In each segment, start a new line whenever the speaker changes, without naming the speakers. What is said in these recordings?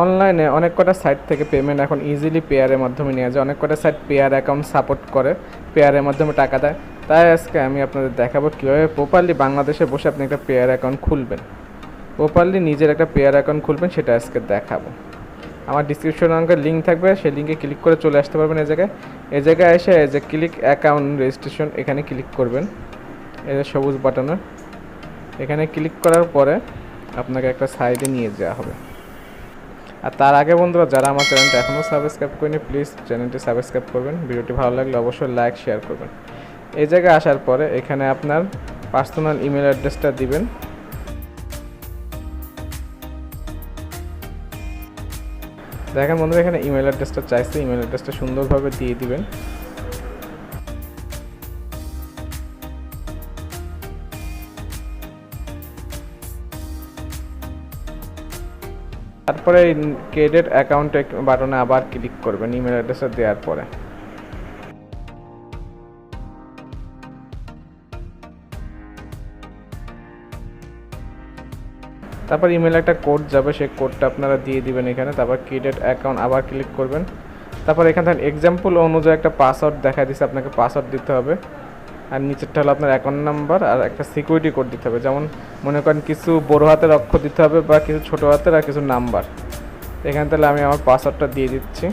অনলাইনে অনেক কটা সাইট থেকে পেমেন্ট এখন ইজিলি পেয়ারের মাধ্যমে নেওয়া যায়। অনেক কটা সাইট পেয়ার অ্যাকাউন্ট সাপোর্ট করে, পেয়ারের মাধ্যমে টাকা দেয়। তাই আজকে আমি আপনাদের দেখাবো কীভাবে প্রপারলি বাংলাদেশে বসে আপনি একটা পেয়ার অ্যাকাউন্ট খুলবেন, প্রপারলি নিজের একটা পেয়ার অ্যাকাউন্ট খুলবেন, সেটা আজকে দেখাবো। আমার ডিসক্রিপশন অঙ্কের লিঙ্ক থাকবে, সেই লিঙ্কে ক্লিক করে চলে আসতে পারবেন এই জায়গায় এসে যে ক্লিক অ্যাকাউন্ট রেজিস্ট্রেশন এখানে ক্লিক করবেন, এই যে সবুজ বাটনে এখানে ক্লিক করার পরে আপনাকে একটা সাইটে নিয়ে যাওয়া হবে। আর তার আগে বন্ধুরা, যারা আমার চ্যানেলটা এখনও সাবস্ক্রাইব করেনি প্লিজ চ্যানেলটি সাবস্ক্রাইব করবেন, ভিডিওটি ভালো লাগলে অবশ্যই লাইক শেয়ার করবেন। এই জায়গায় আসার পরে এখানে আপনার পার্সোনাল ইমেল অ্যাড্রেসটা দিবেন। দেখেন বন্ধুরা, এখানে ইমেল অ্যাড্রেসটা চাইছে, ইমেল অ্যাড্রেসটা সুন্দরভাবে দিয়ে দিবেন। তারপরে ক্রেডিট অ্যাকাউন্ট বাটনে আবার ক্লিক করবেন ইমেল অ্যাড্রেসটা দেওয়ার পরে। তারপর ইমেলে একটা কোড যাবে, সেই কোডটা আপনারা দিয়ে দিবেন এখানে। তারপর ক্রেডিট অ্যাকাউন্ট আবার ক্লিক করবেন। তারপর এখান থেকে এক্সাম্পল অনুযায়ী একটা পাসওয়ার্ড দেখা দিচ্ছে, আপনাকে পাসওয়ার্ড দিতে হবে। আর নিচেরটা হলো আপনার অ্যাকাউন্ট নাম্বার আর একটা সিকিউরিটি কোড দিতে হবে। যেমন মনে করেন কিছু বড় হাতের অক্ষর দিতে হবে বা কিছু ছোটো হাতের আর কিছু নাম্বার। এখানে তাহলে আমি আমার পাসওয়ার্ডটা দিয়ে দিচ্ছি।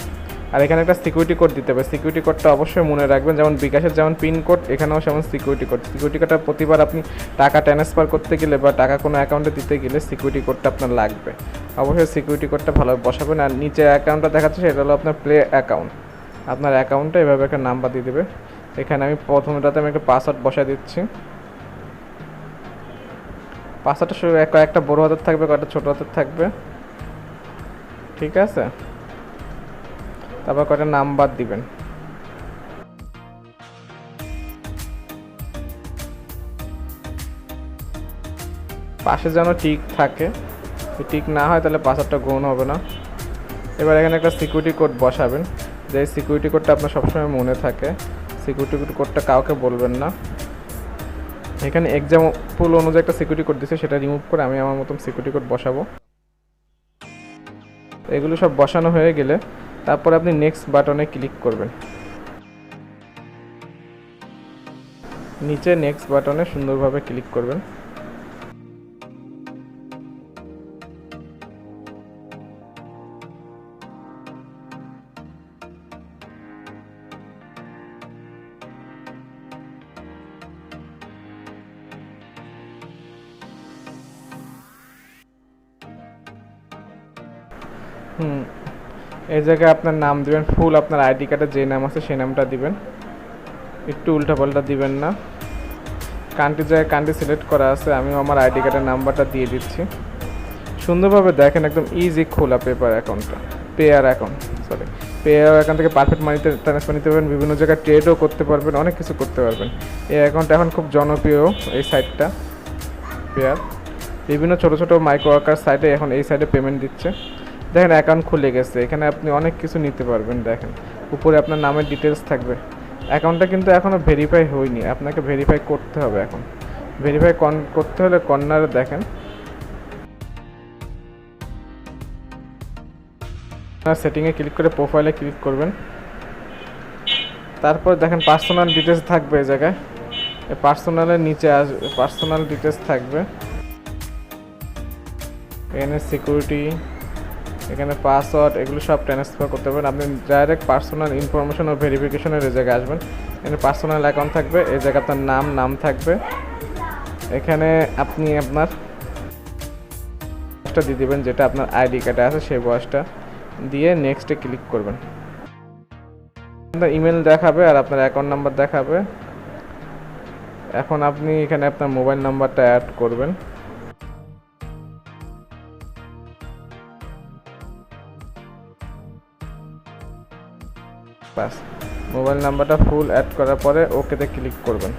আর এখানে একটা সিকিউরিটি কোড দিতে হবে, সিকিউরিটি কোডটা অবশ্যই মনে রাখবেন। যেমন বিকাশের যেমন পিন কোড, এখানেও যেমন সিকিউরিটি কোডটা প্রতিবার আপনি টাকা ট্রান্সফার করতে গেলে বা টাকা কোনো অ্যাকাউন্টে দিতে গেলে সিকিউরিটি কোডটা আপনার লাগবে। অবশ্যই সিকিউরিটি কোডটা ভালোভাবে বসাবেন। আর নিচে অ্যাকাউন্টটা দেখাচ্ছে সেটা হলো আপনার প্লে অ্যাকাউন্ট। আপনার অ্যাকাউন্টে এভাবে একটা নাম্বার দিয়ে দেবে। এখানে আমি প্রথমটাতে আমি একটা পাসওয়ার্ড বসাই দিচ্ছি। পাসওয়ার্ডটা শুধু একটা বড় হাতের থাকবে, কয়েকটা ছোটো হাতের থাকবে, ঠিক আছে। তারপর কয়েকটা নাম্বার দিবেন। পাশে যেন টিক থাকে, টিক না হয় তাহলে পাসওয়ার্ডটা গ্রহণ হবে না। এবার এখানে একটা সিকিউরিটি কোড বসাবেন, যে সিকিউরিটি কোডটা আপনার সবসময় মনে থাকে। সিকিউরিটি কোডটা কাউকে বলবেন না। এখানে এক্সাম্পল অনুযায়ী একটা সিকিউরিটি কোড দিচ্ছে, সেটা রিমুভ করে আমি আমার মতন সিকিউরিটি কোড বসাবো। এগুলো সব বসানো হয়ে গেলে তারপর আপনি নেক্সট বাটনে ক্লিক করবেন। নিচে নেক্সট বাটনে সুন্দরভাবে ক্লিক করবেন। এই জায়গায় আপনার নাম দিবেন, ফুল আপনার আইডি কার্ডে যে নাম আছে সেই নামটা দিবেন, একটু উল্টাপাল্টা দিবেন না। কান্ট্রি জায়গায় কান্ট্রি সিলেক্ট করা আছে, আমি আমার আইডি কার্ডের নাম্বারটা দিয়ে দিচ্ছি। সুন্দরভাবে দেখেন, একদম ইজি খোলা পেয়ার অ্যাকাউন্ট থেকে পারফেক্ট মানিতে ট্রান্সফার নিতে পারবেন, বিভিন্ন জায়গায় ট্রেডও করতে পারবেন, অনেক কিছু করতে পারবেন। এই অ্যাকাউন্টটা এখন খুব জনপ্রিয়, এই সাইটটা পেয়ার। বিভিন্ন ছোটো ছোটো মাইক্রো ওয়ার্কার সাইটে এখন এই সাইটে পেমেন্ট দিচ্ছে। দেখেন অ্যাকাউন্ট খুলে গেছে, এখানে আপনি অনেক কিছু নিতে পারবেন। দেখেন উপরে আপনার নামের ডিটেলস থাকবে। অ্যাকাউন্টটা কিন্তু এখনও ভেরিফাই হয়নি, আপনাকে ভেরিফাই করতে হবে। এখন ভেরিফাই করতে হলে কর্নারে দেখেন সেটিংয়ে ক্লিক করে প্রোফাইলে ক্লিক করবেন। তারপর দেখেন পার্সোনাল ডিটেলস থাকবে এই জায়গায়, পার্সোনালের নিচে আসবে পার্সোনাল ডিটেলস থাকবে। এখানে সিকিউরিটি, এখানে পাসওয়ার্ড, এগুলো সব ট্রান্সফার করতে পারবেন। আপনি ডাইরেক্ট পার্সোনাল ইনফরমেশন ও ভেরিফিকেশনের এই জায়গায় আসবেন। এখানে পার্সোনাল অ্যাকাউন্ট থাকবে, এই জায়গায় আপনার নাম থাকবে। এখানে আপনি আপনার বয়সটা দিয়ে দেবেন, যেটা আপনার আইডি কার্ডে আছে সেই বয়সটা দিয়ে নেক্সটে ক্লিক করবেন। আপনার ইমেল দেখাবে আর আপনার অ্যাকাউন্ট নাম্বার দেখাবে। এখন আপনি এখানে আপনার মোবাইল নাম্বারটা অ্যাড করবেন। বাস, মোবাইল নাম্বারটা ফুল অ্যাড করার পরে ওকেতে ক্লিক করবেন।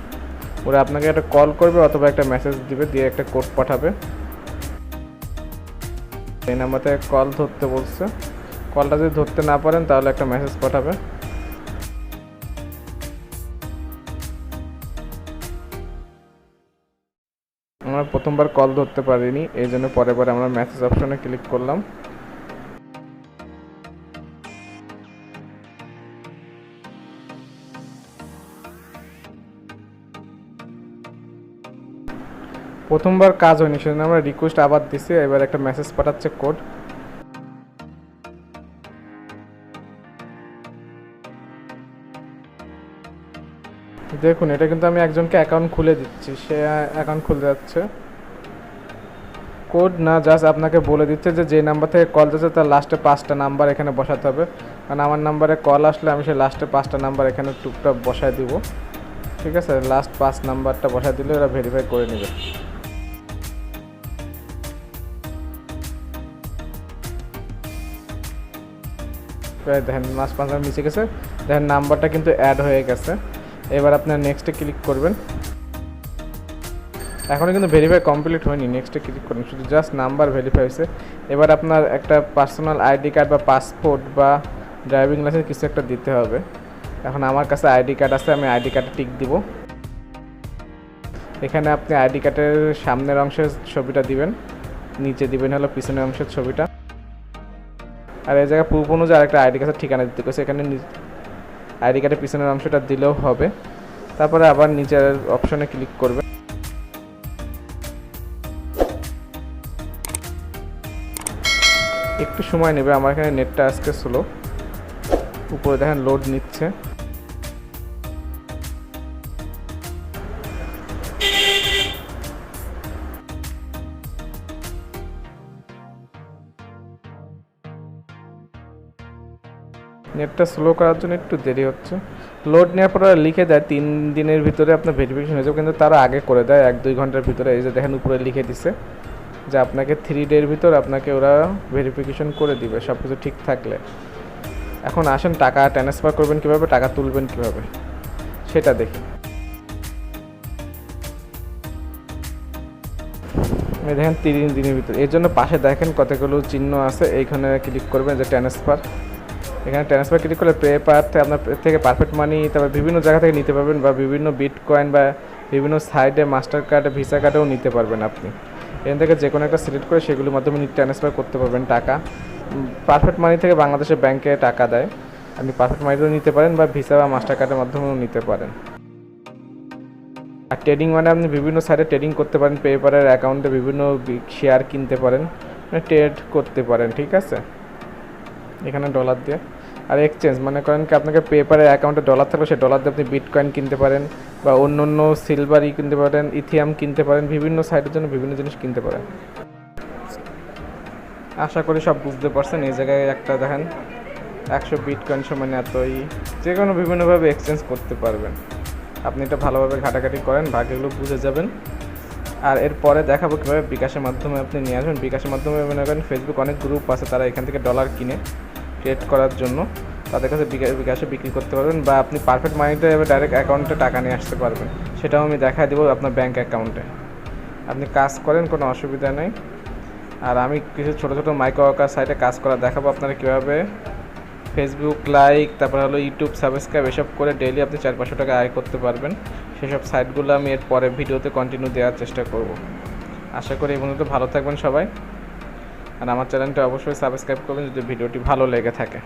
ওরা আপনাকে একটা কল করবে অথবা একটা মেসেজ দিবে, দিয়ে একটা কোড পাঠাবে। এই নাম্বার থেকে কল ধরতে বলছে, কলটা যদি ধরতে না পারেন তাহলে একটা মেসেজ পাঠাবে। আমরা প্রথমবার কল ধরতে পারিনি, এই জন্য পরে আমরা মেসেজ অপশনে ক্লিক করলাম। প্রথমবার কাজ হয়নি, সেজন্য আমরা রিকোয়েস্ট আবার দিছি। এবার একটা মেসেজ পাঠাচ্ছে কোড। দেখুন এটা কিন্তু আমি একজনকে অ্যাকাউন্ট খুলে দিচ্ছি, সে অ্যাকাউন্ট খুলে যাচ্ছে। কোড না, জাস্ট আপনাকে বলে দিচ্ছে যে নাম্বার থেকে কল যাচ্ছে তার লাস্টে 5টা নাম্বার এখানে বসাতে হবে। কারণ আমার নাম্বারে কল আসলে আমি সেই লাস্টে 5টা নাম্বার এখানে টুকটাক বসায় দিব। ঠিক আছে, লাস্ট 5 নাম্বারটা বসায় দিলে ওরা ভেরিফাই করে নেবে। দেখেন লাস্ট 5 নাম্বার মিশে গেছে, দেখেন নাম্বারটা কিন্তু অ্যাড হয়ে গেছে। এবার আপনার নেক্সটে ক্লিক করবেন। এখনও কিন্তু ভেরিফাই কমপ্লিট হয়নি, নেক্সটে ক্লিক করুন, শুধু জাস্ট নাম্বার ভেরিফাই হয়েছে। এবার আপনার একটা পার্সোনাল আইডি কার্ড বা পাসপোর্ট বা ড্রাইভিং লাইসেন্স কিছু একটা দিতে হবে। এখন আমার কাছে আইডি কার্ড আছে, আমি আইডি কার্ডে টিক দিব। এখানে আপনি আইডি কার্ডের সামনের অংশের ছবিটা দিবেন, নিচে দিবেন হলো পিছনের অংশের ছবিটা। আর এই জায়গায় পূর্ব অনুযায়ী আরেকটা আইডি কার্ডের ঠিকানা দিতে গেছে, এখানে আইডি কার্ডের পিছনের অংশটা দিলেও হবে। তারপরে আবার নিচের অপশনে ক্লিক করবেন। একটু সময় নেবে, আমার এখানে নেটটা আজকে স্লো। উপরে দেখেন লোড নিচ্ছে। নেটটা স্লো করার জন্য একটু দেরি হচ্ছে। লোড নেওয়ার পর লিখে দেয় 3 দিনের ভিতরে আপনার ভেরিফিকেশন হয়ে যাবে, কিন্তু তারা আগে করে দেয় 1-2 ঘন্টার ভিতরে। এই যে দেখেন উপরে লিখে দিছে যে আপনাকে 3 ডের ভিতর আপনাকে ওরা ভেরিফিকেশন করে দিবে সব কিছু ঠিক থাকলে। এখন আসেন টাকা ট্রান্সফার করবেন কীভাবে, টাকা তুলবেন কীভাবে সেটা দেখি। দেখেন 3 দিনের ভিতর, এর জন্য পাশে দেখেন কতগুলো চিহ্ন আছে, এইখানে ক্লিক করবেন যে ট্রান্সফার। এখানে ট্রান্সফার ক্লিক করলে পেপার আপনার থেকে পারফেক্ট মানি তারপর বিভিন্ন জায়গা থেকে নিতে পারবেন, বা বিভিন্ন বিটকয়েন বা বিভিন্ন সাইডে মাস্টার কার্ডে ভিসা কার্ডেও নিতে পারবেন। আপনি এখান থেকে যে কোনো একটা সিলেক্ট করে সেগুলোর মাধ্যমে ট্রান্সফার করতে পারবেন টাকা। পারফেক্ট মানি থেকে বাংলাদেশের ব্যাংকে টাকা দেয়, আপনি পারফেক্ট মানিতেও নিতে পারেন বা ভিসা বা মাস্টার কার্ডের মাধ্যমেও নিতে পারেন। আর ট্রেডিং মানে আপনি বিভিন্ন সাইডে ট্রেডিং করতে পারেন, পেপারের অ্যাকাউন্টে বিভিন্ন শেয়ার কিনতে পারেন, ট্রেড করতে পারেন। ঠিক আছে, এখানে ডলার দিয়ে। আর এক্সচেঞ্জ মানে করেন কি আপনাকে পেপারের অ্যাকাউন্টে ডলার থাকলে সেই ডলার দিয়ে আপনি বিটকয়েন কিনতে পারেন বা অন্য অন্য সিলভারই কিনতে পারেন, ইথিয়াম কিনতে পারেন, বিভিন্ন সাইটের জন্য বিভিন্ন জিনিস কিনতে পারেন। আশা করি সব বুঝতে পারছেন। এই জায়গায় একটা দেখেন 100 বিটকয়েন সমান এতই, যে কোনো বিভিন্নভাবে এক্সচেঞ্জ করতে পারবেন। আপনি এটা ভালোভাবে ঘাটাঘাটি করেন, বাকিগুলো বুঝে যাবেন। আর এরপরে দেখাবো কীভাবে বিকাশের মাধ্যমে আপনি নিয়ে আসবেন। বিকাশের মাধ্যমে মনে করেন ফেসবুক অনেক গ্রুপ আছে, তারা এখান থেকে ডলার কিনে ট্রেড করার জন্য তাদের কাছে বিকাশে বিক্রি করতে পারবেন, বা আপনি পারফেক্ট মানিতে ডাইরেক্ট অ্যাকাউন্টে টাকা নিয়ে আসতে পারবেন। সেটাও আমি দেখাই দেবো আপনার ব্যাঙ্ক অ্যাকাউন্টে। আপনি কাজ করেন, কোনো অসুবিধা নেই। আর আমি কিছু ছোটো ছোটো মাইক্রো ওয়ার্কার সাইটে কাজ করা দেখাবো আপনারা কীভাবে ফেসবুক লাইক, তারপর হলো ইউটিউব সাবস্ক্রাইব এসব করে ডেইলি আপনি 400-500 টাকা আয় করতে পারবেন। সেসব সাইটগুলো আমি এর পরে ভিডিওতে কন্টিনিউ দেওয়ার চেষ্টা করব। আশা করি এই পর্যন্ত ভালো থাকবেন সবাই, আর আমার চ্যানেলটা অবশ্যই সাবস্ক্রাইব করবেন যদি ভিডিওটি ভালো লেগে থাকে।